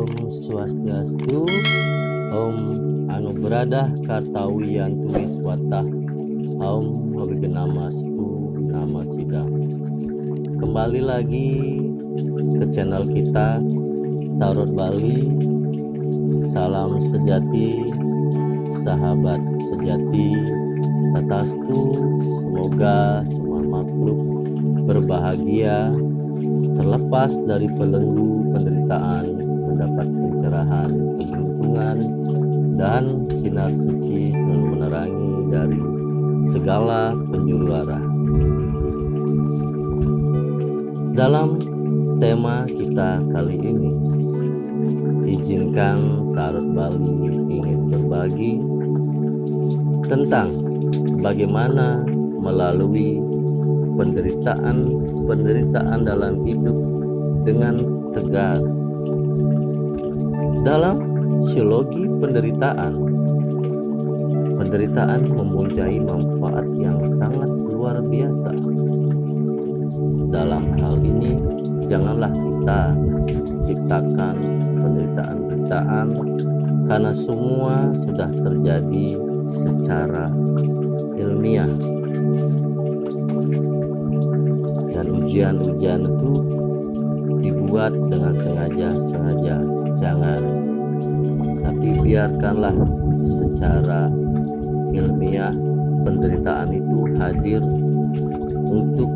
Om Swastiastu, Om Anu Beradah Kartawiyan Tuwis Watah, Om Wabigenamastu Namasida. Kembali lagi ke channel kita Tarot Bali. Salam sejati, sahabat sejati, tatastu. Semoga semua makhluk berbahagia, terlepas dari belenggu penderitaan, mendapat pencerahan, keberuntungan, dan sinar suci selalu menerangi dari segala penjuru arah. Dalam tema kita kali ini, izinkan Tarot Bali ingin berbagi tentang bagaimana melalui penderitaan dalam hidup dengan tegar. Dalam psikologi penderitaan mempunyai manfaat yang sangat luar biasa. Dalam hal ini, janganlah kita ciptakan penderitaan karena semua sudah terjadi secara ilmiah, dan ujian-ujian itu dibuat dengan sengaja. Jangan, tapi biarkanlah secara ilmiah penderitaan itu hadir untuk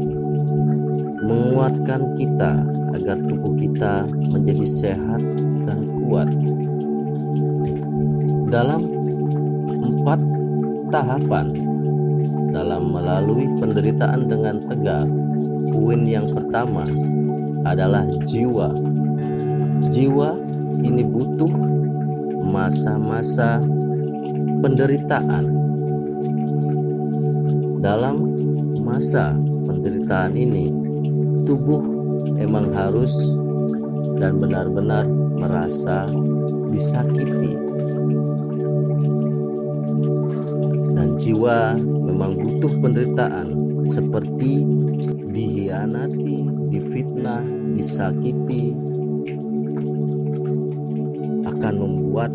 menguatkan kita agar tubuh kita menjadi sehat dan kuat. Dalam 4 tahapan dalam melalui penderitaan dengan tegar, poin yang pertama adalah jiwa. Jiwa ini butuh masa-masa penderitaan. Dalam masa penderitaan ini, tubuh emang harus dan benar-benar merasa disakiti, dan jiwa memang butuh penderitaan seperti dihianati, difitnah, disakiti, akan membuat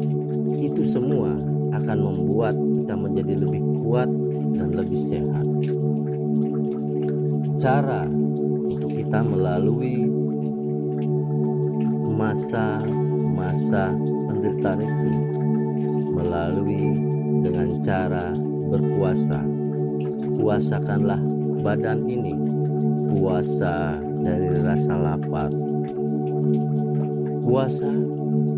itu semua akan membuat kita menjadi lebih kuat dan lebih sehat. Cara untuk kita melalui masa-masa penderitaan itu melalui dengan cara berpuasa. Puasakanlah badan ini, puasa dari rasa lapar. Puasa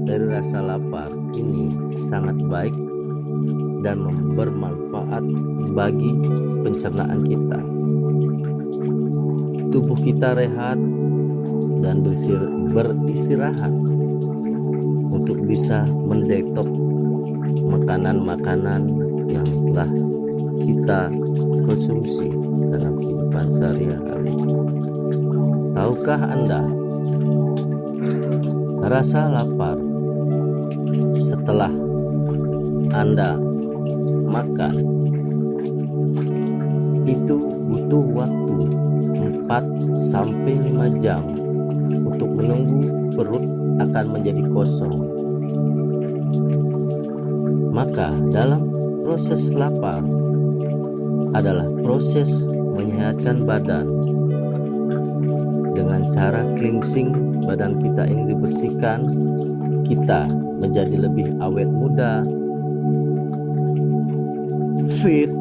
dari rasa lapar ini sangat baik dan bermanfaat bagi pencernaan kita. Tubuh kita rehat dan beristirahat untuk bisa mendetok makanan-makanan yang telah kita konsumsi dalam kehidupan sehari-hari. Tahukah Anda, rasa lapar setelah Anda makan itu butuh waktu 4-5 jam untuk menunggu perut akan menjadi kosong. Maka dalam proses lapar adalah proses menyehatkan badan. Dengan cara cleansing badan kita ini dibersihkan, kita menjadi lebih awet muda, fit,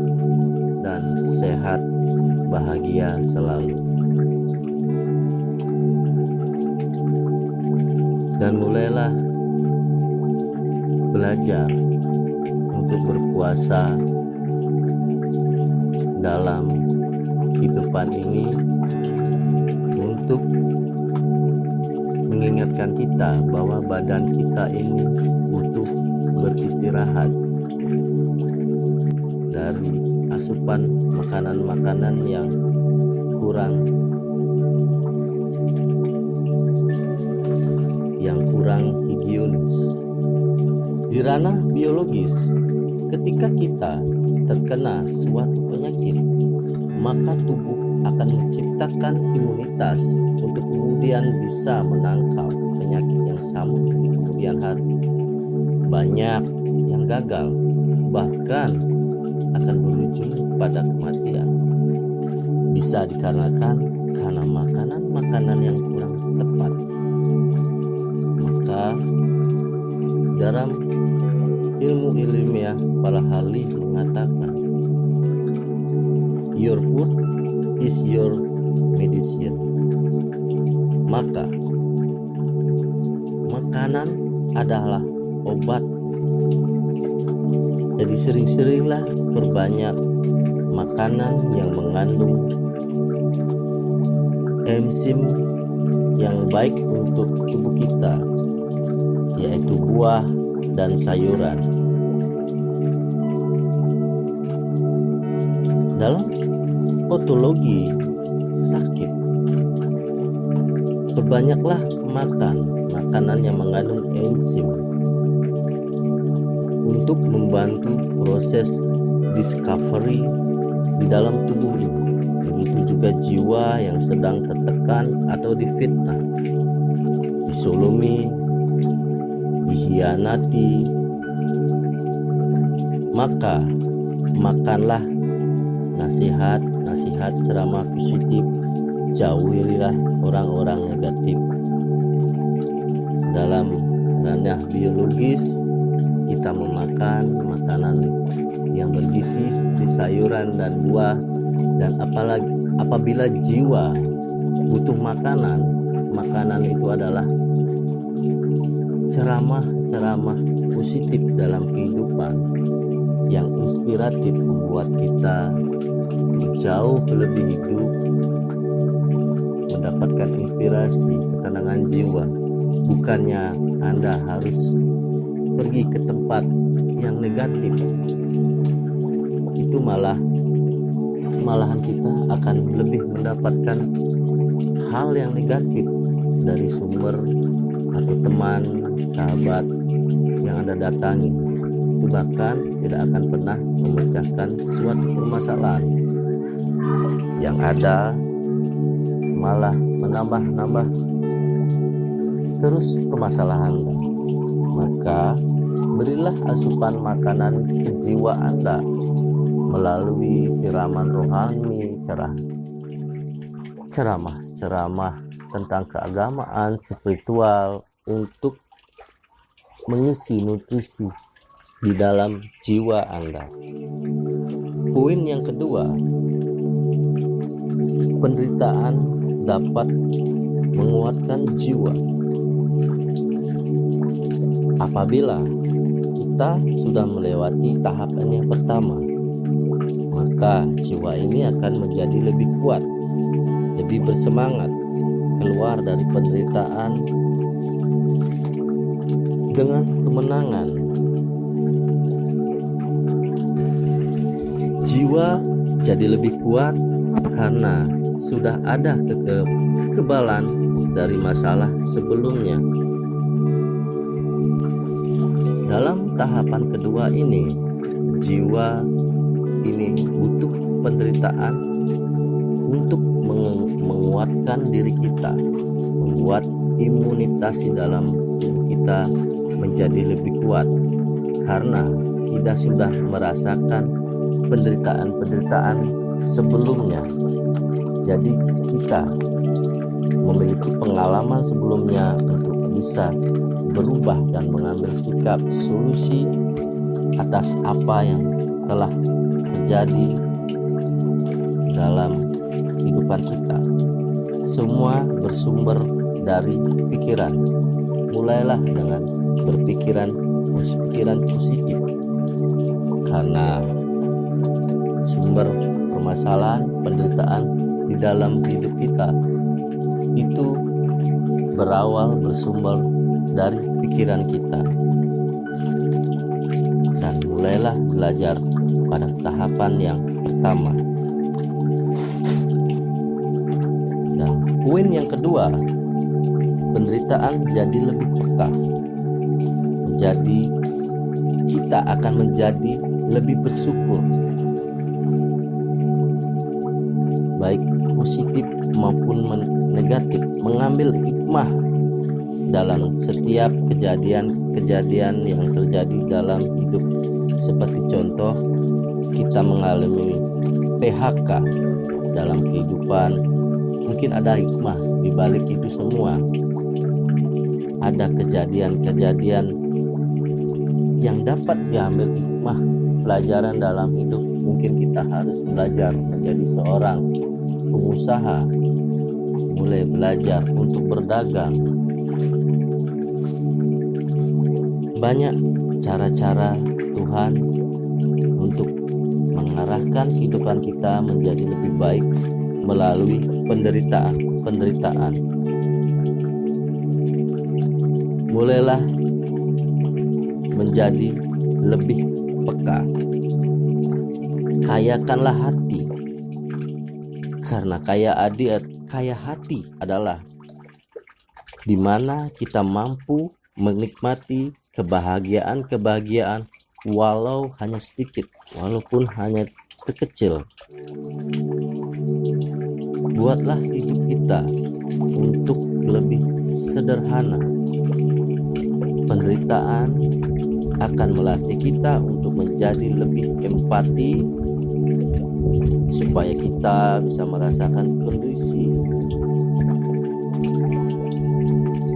dan sehat, bahagia selalu. Dan mulailah belajar untuk berpuasa dalam kehidupan ini untuk mengingatkan kita bahwa badan kita ini butuh beristirahat dari asupan makanan-makanan yang kurang higienis. Di ranah biologis, ketika kita terkena suatu penyakit, maka tubuh akan menciptakan imunitas untuk kemudian bisa menangkal penyakit yang sama di kemudian banyak yang gagal, bahkan akan berujung pada kematian. Bisa dikarenakan karena makanan-makanan yang kurang tepat. Maka dalam ilmu ilmiah para ahli mengatakan, your food is your medicine. Maka makanan adalah obat. Jadi sering-seringlah perbanyak makanan yang mengandung enzim yang baik untuk tubuh kita, yaitu buah dan sayuran. Dalam patologi sakit, perbanyaklah makan makanan yang mengandung enzim untuk membantu proses discovery di dalam tubuh ini. Begitu juga jiwa yang sedang tertekan atau difitnah, disolimi, dihianati. Maka makanlah nasihat ceramah positif, jauhilah orang-orang negatif. Dalam ranah biologis, kita memakan makanan yang bergizi seperti sayuran dan buah, dan apalagi apabila jiwa butuh makanan itu adalah ceramah positif dalam kehidupan yang inspiratif, membuat kita jauh lebih hidup, mendapatkan inspirasi, ketenangan jiwa. Bukannya Anda harus pergi ke tempat yang negatif, itu malahan kita akan lebih mendapatkan hal yang negatif dari sumber atau teman, sahabat yang Anda datangi. Itu bahkan tidak akan pernah memecahkan suatu permasalahan, yang ada malah menambah terus permasalahan Anda. Maka berilah asupan makanan ke jiwa Anda melalui siraman rohani, ceramah tentang keagamaan, spiritual, untuk mengisi nutrisi di dalam jiwa Anda. Poin yang kedua, penderitaan dapat menguatkan jiwa. Apabila kita sudah melewati tahapan yang pertama, maka jiwa ini akan menjadi lebih kuat, lebih bersemangat keluar dari penderitaan dengan kemenangan. Jiwa jadi lebih kuat karena sudah ada kekebalan dari masalah sebelumnya. Dalam tahapan kedua ini, jiwa ini butuh penderitaan untuk menguatkan diri kita, membuat imunitas di dalam tubuh kita menjadi lebih kuat, karena kita sudah merasakan penderitaan sebelumnya. Jadi kita memiliki pengalaman sebelumnya untuk bisa berubah dan mengambil sikap solusi atas apa yang telah terjadi dalam kehidupan kita. Semua bersumber dari pikiran. Mulailah dengan berpikiran positif, karena sumber permasalahan, penderitaan di dalam hidup kita itu bersumber dari pikiran kita. Dan mulailah belajar pada tahapan yang pertama. Dan poin yang kedua, penderitaan jadi lebih peka. Jadi kita akan menjadi lebih bersyukur, baik positif maupun negatif, mengambil hikmah dalam setiap kejadian-kejadian yang terjadi dalam hidup. Seperti contoh, kita mengalami PHK dalam kehidupan, mungkin ada hikmah di balik itu semua. Ada kejadian-kejadian yang dapat diambil hikmah pelajaran dalam hidup. Mungkin kita harus belajar menjadi seorang pengusaha, mulai belajar untuk berdagang. Banyak cara-cara Tuhan untuk mengarahkan kehidupan kita menjadi lebih baik melalui penderitaan. Mulailah menjadi lebih peka. Kayakanlah hati, karena kaya hati adalah di mana kita mampu menikmati kebahagiaan walau hanya sedikit, walaupun hanya terkecil. Buatlah hidup kita untuk lebih sederhana. Penderitaan akan melatih kita untuk menjadi lebih empati, supaya kita bisa merasakan kondisi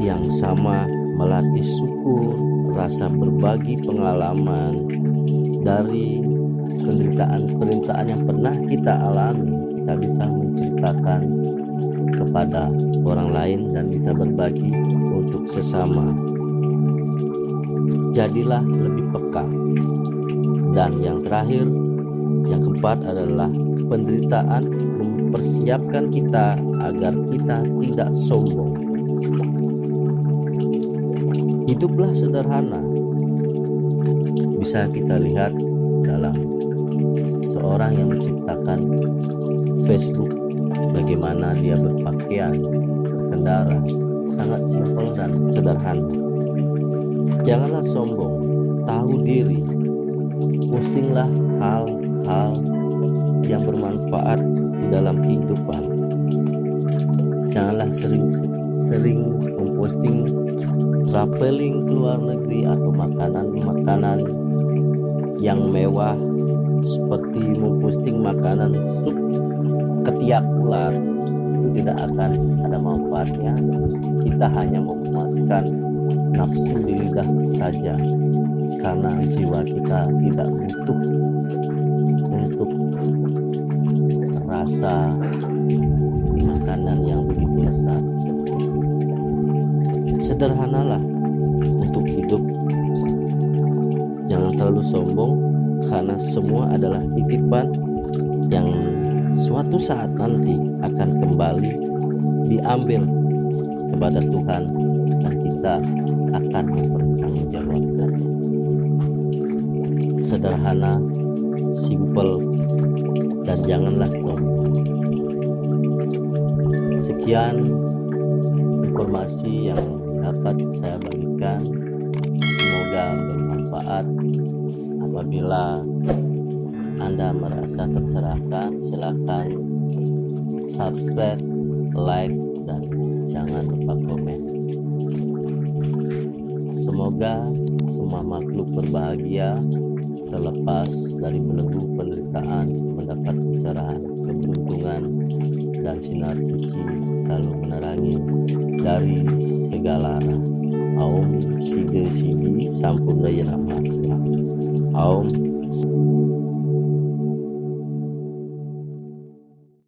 yang sama, melatih syukur, rasa berbagi pengalaman dari penderitaan yang pernah kita alami. Kita bisa menceritakan kepada orang lain dan bisa berbagi untuk sesama. Jadilah lebih peka. Dan yang terakhir, yang keempat adalah penderitaan mempersiapkan kita agar kita tidak sombong. Hiduplah sederhana. Bisa kita lihat dalam seorang yang menciptakan Facebook, bagaimana dia berpakaian, berkendara, sangat simpel dan sederhana. Janganlah sombong, tahu diri. Postinglah hal-hal yang bermanfaat di dalam kehidupan. Janganlah sering memposting traveling ke luar negeri atau makanan-makanan yang mewah, seperti memposting makanan sup ketiak ular. Itu tidak akan ada manfaatnya. Kita hanya memuaskan nafsu di lidah saja, karena jiwa kita tidak butuh untuk rasa makanan yang begitu lezat. Sederhanalah untuk hidup. Jangan terlalu sombong, karena semua adalah titipan yang suatu saat nanti akan kembali diambil kepada Tuhan, dan kita akan mempertanggungjawabkan. Sederhana, simple, dan janganlah sombong. Sekian informasi yang dapat saya bagikan. Semoga bermanfaat. Apabila Anda merasa tercerahkan, silakan subscribe, like, dan jangan lupa komen. Semoga semua makhluk berbahagia, terlepas dari belenggu penderitaan, mendapat pencerahan, keberuntungan, dan sinar suci selalu menerangi dari segala arah. Aum Siddhi Siddhi Sampurnaya Namah. Aum